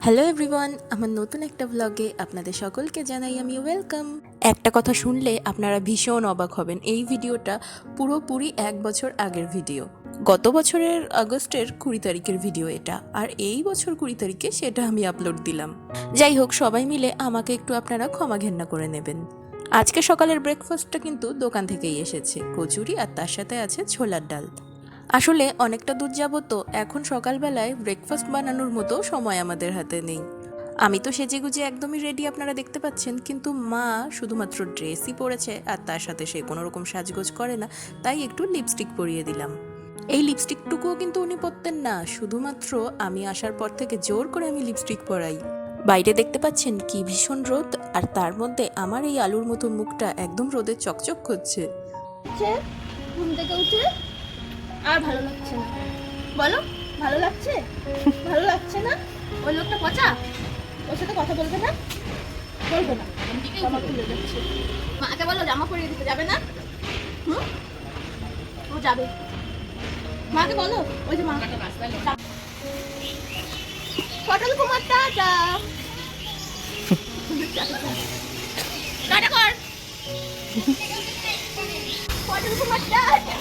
Hello everyone, আমার নতুন একটা ব্লগে আপনাদের সকলকে জানাই আমি ওয়েলকাম। একটা কথা শুনলে আপনারা ভীষণ অবাক হবেন। এই ভিডিওটা পুরোপুরি 1 বছর আগের ভিডিও। গত বছরের আগস্টের 20 তারিখের ভিডিও এটা, আর এই বছর 20 তারিখে সেটা আমি আপলোড দিলাম। যাই হোক, সবাই মিলে আমাকে একটু আপনারা ক্ষমা ঘেন্না করে নেবেন। আজকে সকালের ব্রেকফাস্টটা কিন্তু দোকান থেকেই এসেছে, কচুরি আর তার সাথে আছে ছোলার ডাল। আসলে অনেকটা দূর যাবো, তো এখন সকালবেলায় ব্রেকফাস্ট বানানোর মতো সময় আমাদের হাতে নেই। আমি তো সেজেগুজে একদমই রেডি, আপনারা দেখতে পাচ্ছেন, কিন্তু মা শুধুমাত্র ড্রেসই পরেছে আর তার সাথে সে কোনো রকম সাজগোজ করে না, তাই একটু লিপস্টিক পরিয়ে দিলাম। এই লিপস্টিকটুকুও কিন্তু উনি পরতেন না, শুধুমাত্র আমি আসার পর থেকে জোর করে আমি লিপস্টিক পরাই। বাইরে দেখতে পাচ্ছেন কি ভীষণ রোদ, আর তার মধ্যে আমার এই আলুর মতো মুখটা একদম রোদে চকচক করছে। ঘুম থেকে উঠে আর ভালো লাগছে না, বলো ভালো লাগছে? ভালো লাগছে না? ওই লোকটা পচা, ওর সাথে কথা বলবে না, বলবে না, জামা খুলে যাচ্ছে। মাকে বলো জামা পরিয়ে দিতে, যাবে না? ও যাবে, মাকে বলো। ওই যে মা পটল কুমার টাটা টাটা কর, পটল কুমার টাটা,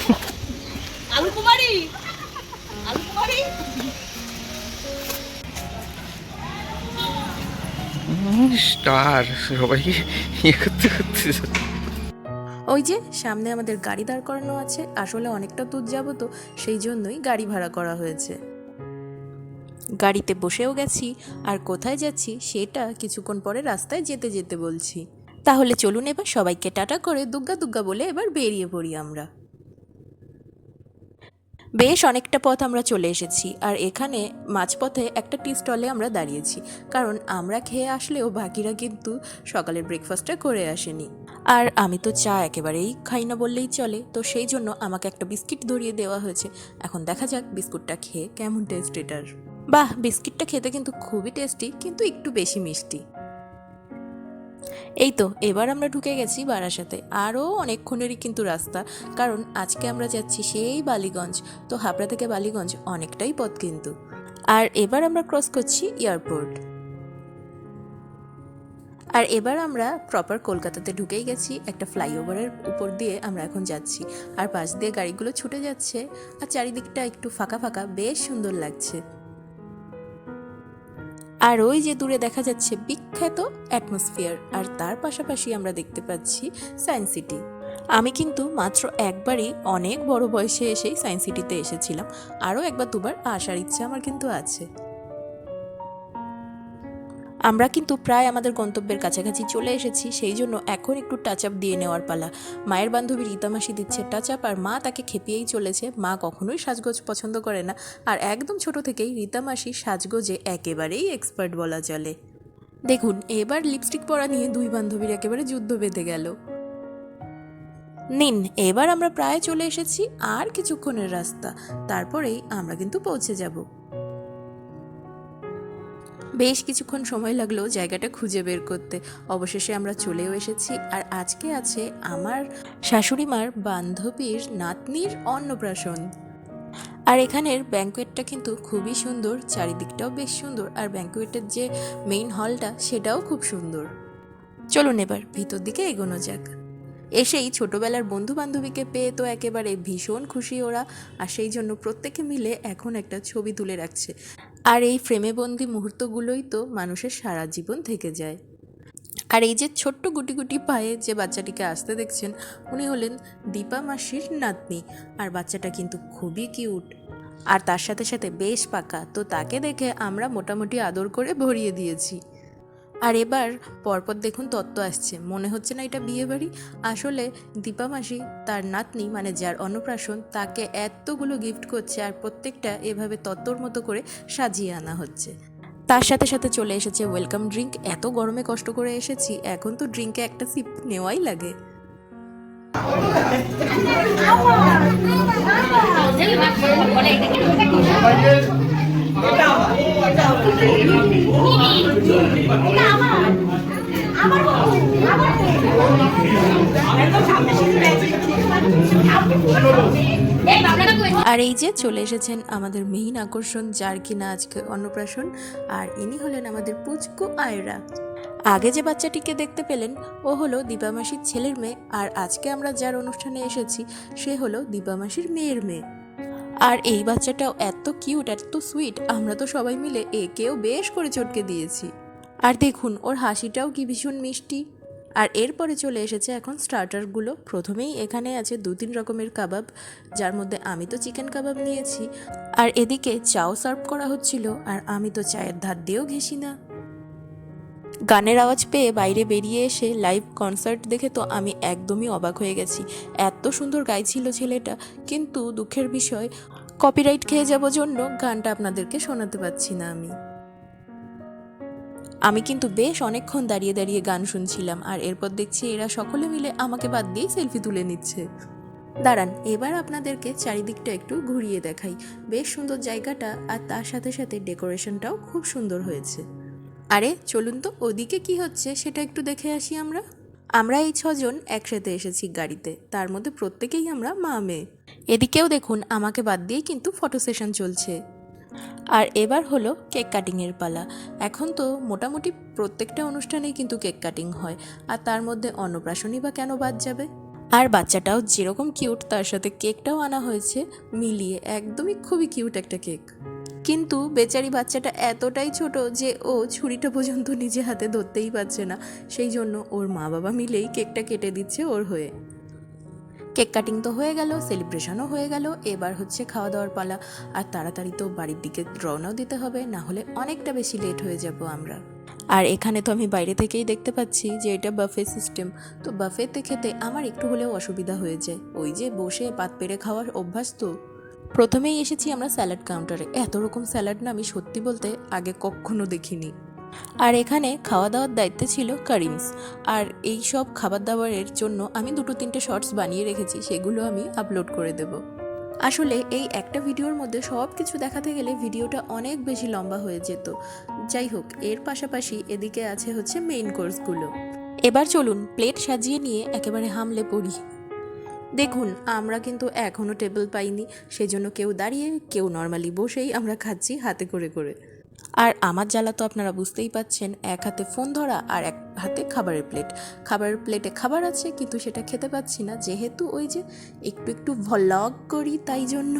আলু কুমারী, আলু কুমারী। স্টার সবাইকে ইয়ে করতে করতে ওই যে সামনে আমাদের গাড়ি দাঁড় করানো আছে, আসলে অনেকটা দূর যাব, তো সেই জন্যই গাড়ি ভাড়া করা হয়েছে। গাড়িতে বসেও গেছি, আর কোথায় যাচ্ছি সেটা কিছুক্ষণ পরে রাস্তায় যেতে যেতে বলছি। তাহলে চলুন এবার সবাইকে টাটা করে দুগ্গা দুগ্গা বলে এবার বেরিয়ে পড়ি আমরা। বেশ অনেকটা পথ আমরা চলে এসেছি, আর এখানে মাঝপথে একটা টি স্টলে আমরা দাঁড়িয়েছি, কারণ আমরা খেয়ে আসলেও বাকিরা কিন্তু সকালের ব্রেকফাস্টটা করে আসেনি। আর আমি তো চা একেবারেই খাই না বললেই চলে, তো সেই জন্য আমাকে একটা বিস্কিট ধরিয়ে দেওয়া হয়েছে। এখন দেখা যাক বিস্কুটটা খেয়ে কেমন টেস্ট এটার। বাহ, বিস্কিটটা খেতে কিন্তু খুবই টেস্টি, কিন্তু একটু বেশি মিষ্টি। এই তো এবার আমরা ঢুকে গেছি বারাসাতে। আরও অনেকক্ষণেরই কিন্তু রাস্তা, কারণ আজকে আমরা যাচ্ছি সেই বালিগঞ্জ। তো হাবড়া থেকে বালিগঞ্জ অনেকটাই পথ কিন্তু। আর এবার আমরা ক্রস করছি এয়ারপোর্ট। আর এবার আমরা প্রপার কলকাতাতে ঢুকেই গেছি। একটা ফ্লাইওভারের উপর দিয়ে আমরা এখন যাচ্ছি, আর পাশ দিয়ে গাড়িগুলো ছুটে যাচ্ছে, আর চারিদিকটা একটু ফাঁকা ফাঁকা, বেশ সুন্দর লাগছে। আর ওই যে দূরে দেখা যাচ্ছে বিখ্যাত অ্যাটমসফিয়ার, আর তার পাশাপাশি আমরা দেখতে পাচ্ছি সায়েন্স সিটি। আমি কিন্তু মাত্র একবারই অনেক বড় বয়সে এসেই সায়েন্স সিটিতে এসেছিলাম, আরও একবার দুবার আসার ইচ্ছা আমার কিন্তু আছে। আমরা কিন্তু প্রায় আমাদের গন্তব্যের কাছাকাছি চলে এসেছি, সেই জন্য এখন একটু টাচ আপ দিয়ে নেওয়ার পালা। মায়ের বান্ধবী রীতামাসি দিচ্ছে টাচ আপ, আর মা তাকে খেপিয়েই চলেছে। মা কখনোই সাজগোজ পছন্দ করে না, আর একদম ছোট থেকেই রীতামাসি সাজগোজে একেবারেই এক্সপার্ট বলা চলে। দেখুন এবার লিপস্টিক পরা নিয়ে দুই বান্ধবীর একেবারে যুদ্ধ বেঁধে গেল। নিন, এবার আমরা প্রায় চলে এসেছি, আর কিছুক্ষণের রাস্তা, তারপরেই আমরা কিন্তু পৌঁছে যাব। বেশ কিছুক্ষণ সময় লাগলো জায়গাটা খুঁজে বের করতে, অবশেষে আমরা চলেও এসেছি। আর আজকে আছে আমার শাশুড়ি মার বান্ধবীর নাতনির অন্নপ্রাশন। আর এখানের ব্যাঙ্কোয়েটটা কিন্তু খুবই সুন্দর, চারিদিকটাও বেশ সুন্দর, আর ব্যাঙ্কোয়েটের যে মেইন হলটা সেটাও খুব সুন্দর। চলুন এবার ভিতর দিকে এগোনো যাক। এসেই ছোটবেলার বন্ধু বান্ধবীকে পেয়ে তো একেবারে ভীষণ খুশি ওরা, আর সেই জন্য প্রত্যেকে মিলে এখন একটা ছবি তুলে রাখছে। আর এই ফ্রেমে বন্দি মুহূর্তগুলোই তো মানুষের সারা জীবন থেকে যায়। আর এই যে ছোট্ট গুটি গুটি পায়ে যে বাচ্চাটিকে আসতে দেখছেন, উনি হলেন দীপা মাসির নাতনি, আর বাচ্চাটা কিন্তু খুবই কিউট, আর তার সাথে সাথে বেশ পাকা, তো তাকে দেখে আমরা মোটামুটি আদর করে ভরিয়ে দিয়েছি। আর এবার পরপর দেখুন তত্ত্ব আসছে, মনে হচ্ছে না এটা বিয়ে বাড়ি। আসলে দীপা মাসি তার নাতনি মানে যার অন্নপ্রাশন তাকে এতগুলো গিফট করছে, আর প্রত্যেকটা এভাবে তত্ত্বর মতো করে সাজিয়ে আনা হচ্ছে। তার সাথে সাথে চলে এসেছে ওয়েলকাম ড্রিঙ্ক। এত গরমে কষ্ট করে এসেছি, এখন তো ড্রিঙ্কে একটা সিপ নেওয়াই লাগে। আমার এই বাবলাটা কই? আর এই যে চলে এসেছেন আমাদের মেইন আকর্ষণ, যার কিনা আজকে অন্নপ্রাশন, আর ইনি হলেন আমাদের পুচকু আয়রা। আগে যে বাচ্চাটিকে দেখতে পেলেন ও হলো দীপা মাসির ছেলের মেয়ে, আর আজকে আমরা যার অনুষ্ঠানে এসেছি সে হলো দীপা মাসির মেয়ের মেয়ে। আর এই বাচ্চাটাও এত কিউট, এত সুইট, আমরা তো সবাই মিলে একেও বেশ করে চটকে দিয়েছি। আর দেখুন ওর হাসিটাও কি ভীষণ মিষ্টি। আর এরপরে চলে এসেছে এখন স্টার্টারগুলো। প্রথমেই এখানে আছে 2-3 রকমের কাবাব, যার মধ্যে আমি তো চিকেন কাবাব নিয়েছি। আর এদিকে চাও সার্ভ করা হচ্ছিল, আর আমি তো চায়ের ধার দিয়েও ঘেঁষি না। গানের আওয়াজ পেয়ে বাইরে বেরিয়ে এসে লাইভ কনসার্ট দেখে তো আমি একদমই অবাক হয়ে গেছি। এত সুন্দর গাইছিল ছেলেটা, কিন্তু দুঃখের বিষয় কপিরাইট খেয়ে যাব জন্য গানটা আপনাদেরকে শোনাতে পারছি না। আমি কিন্তু বেশ অনেকক্ষণ দাঁড়িয়ে দাঁড়িয়ে গান শুনছিলাম, আর এরপর দেখছি এরা সকলে মিলে আমাকে বাদ দিয়ে সেলফি তুলে নিচ্ছে। দাঁড়ান, এবার আপনাদেরকে চারিদিকটা একটু ঘুরিয়ে দেখাই। বেশ সুন্দর জায়গাটা, আর তার সাথে সাথে ডেকোরেশনটাও খুব সুন্দর হয়েছে। আরে চলুন তো ওদিকে কি হচ্ছে সেটা একটু দেখে আসি। আমরা এই 6 জন একসাথে এসেছি গাড়িতে, তার মধ্যে প্রত্যেকেই আমরা মা মেয়ে। এদিকেও দেখুন আমাকে বাদ দিয়েই কিন্তু ফটো সেশন চলছে। আর এবার হলো কেক কাটিংয়ের পালা। এখন তো মোটামুটি প্রত্যেকটা অনুষ্ঠানেই কিন্তু কেক কাটিং হয়, আর তার মধ্যে অন্নপ্রাশনই বা কেন বাদ যাবে। আর বাচ্চাটাও যেরকম কিউট, তার সাথে কেকটাও আনা হয়েছে মিলিয়ে, একদমই খুবই কিউট একটা কেক। কিন্তু বেচারি বাচ্চাটা এতটাই ছোট যে ও ছুরিটা পর্যন্ত নিজে হাতে ধরতেই পারছে না, সেই জন্য ওর মা বাবা মিলেই কেকটা কেটে দিচ্ছে ওর হয়ে। কেক কাটিং তো হয়ে গেল, সেলিব্রেশনও হয়ে গেল, এবার হচ্ছে খাওয়া দাওয়ার পালা। আর তাড়াতাড়ি তো বাড়ির দিকে রওনাও দিতে হবে, না হলে অনেকটা বেশি লেট হয়ে যাব আমরা। আর এখানে তো আমি বাইরে থেকেই দেখতে পাচ্ছি যে এটা বাফে সিস্টেম, তো বাফেতে খেতে আমার একটু হলেও অসুবিধা হয়ে যায়, ওই যে বসে পাত পেরে খাওয়ার অভ্যাস তো। প্রথমেই এসেছি আমরা স্যালাড কাউন্টারে। এত রকম স্যালাড না আমি সত্যি বলতে আগে কখনো দেখিনি। আর এখানে খাওয়া দাওয়ার দায়িত্বে ছিল করিমস। আর এই সব খাবার দাবারের জন্য আমি 2-3টে শর্টস বানিয়ে রেখেছি, সেগুলো আমি আপলোড করে দেব। আসলে এই একটা ভিডিওর মধ্যে সব কিছু দেখাতে গেলে ভিডিওটা অনেক বেশি লম্বা হয়ে যেত। যাই হোক, এর পাশাপাশি এদিকে আছে হচ্ছে মেইন কোর্সগুলো। এবার চলুন প্লেট সাজিয়ে নিয়ে একেবারে হামলে পড়ি। দেখুন আমরা কিন্তু এখনও টেবিল পাইনি, সেজন্য কেউ দাঁড়িয়ে কেউ নর্মালি বসেই আমরা খাচ্ছি হাতে করে করে। আর আমার জ্বালা তো আপনারা বুঝতেই পাচ্ছেন, এক হাতে ফোন ধরা আর এক হাতে খাবারের প্লেটে খাবার আছে, কিন্তু সেটা খেতে পাচ্ছি না, যেহেতু ওই যে একটু একটু ভ্লগ করি তাই জন্য।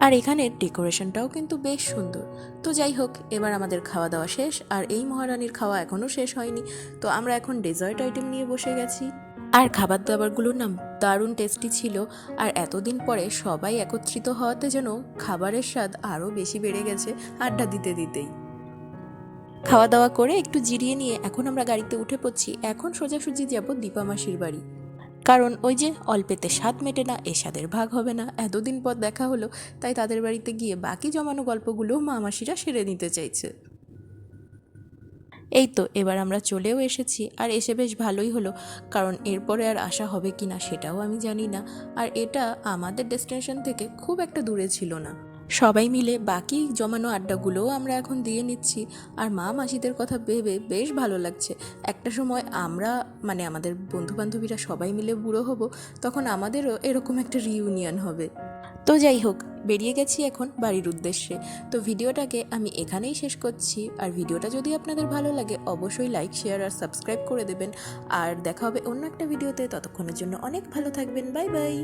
আর এখানে ডেকোরেশনটাও কিন্তু বেশ সুন্দর। তো যাই হোক, এবার আমাদের খাওয়া দাওয়া শেষ, আর এই মহারানীর খাওয়া এখনও শেষ হয়নি, তো আমরা এখন ডেজার্ট আইটেম নিয়ে বসে গেছি। আর খাবার দাবারগুলোর নাম দারুণ টেস্টি ছিল, আর এতদিন পরে সবাই একত্রিত হওয়াতে যেন খাবারের স্বাদ আরও বেশি বেড়ে গেছে আড্ডা দিতে দিতেই। খাওয়া দাওয়া করে একটু জিরিয়ে নিয়ে এখন আমরা গাড়িতে উঠে পড়ছি। এখন সোজাসুজি যাব দীপা মাসির বাড়ি, কারণ ওই যে অল্পেতে স্বাদ মেটে না, এ স্বাদের ভাগ হবে না। এতদিন পর দেখা হলো, তাই তাদের বাড়িতে গিয়ে বাকি জমানো গল্পগুলো মা মাসিরা সেরে নিতে চাইছে। এই তো এবার আমরা চলেও এসেছি, আর এসে বেশ ভালোই হলো, কারণ এরপরে আর আসা হবে কি না সেটাও আমি জানি না। আর এটা আমাদের ডেস্টিনেশন থেকে খুব একটা দূরে ছিল না। সবাই মিলে বাকি জমানো আড্ডাগুলোও আমরা এখন দিয়ে নিচ্ছি, আর মা মাসিদের কথা ভেবে বেশ ভালো লাগছে। একটা সময় আমরা আমাদের বন্ধুবান্ধবীরা সবাই মিলে বুড়ো হব, তখন আমাদেরও এরকম একটা রিইউনিয়ন হবে। তো যাই হোক, বেরিয়ে গেছি এখন বাড়ির উদ্দেশ্যে। তো ভিডিওটাকে আমি এখানেই শেষ করছি, আর ভিডিওটা যদি আপনাদের ভালো লাগে অবশ্যই লাইক, শেয়ার আর সাবস্ক্রাইব করে দেবেন। আর দেখা হবে অন্য একটা ভিডিওতে, ততক্ষণের জন্য অনেক ভালো থাকবেন। Bye bye.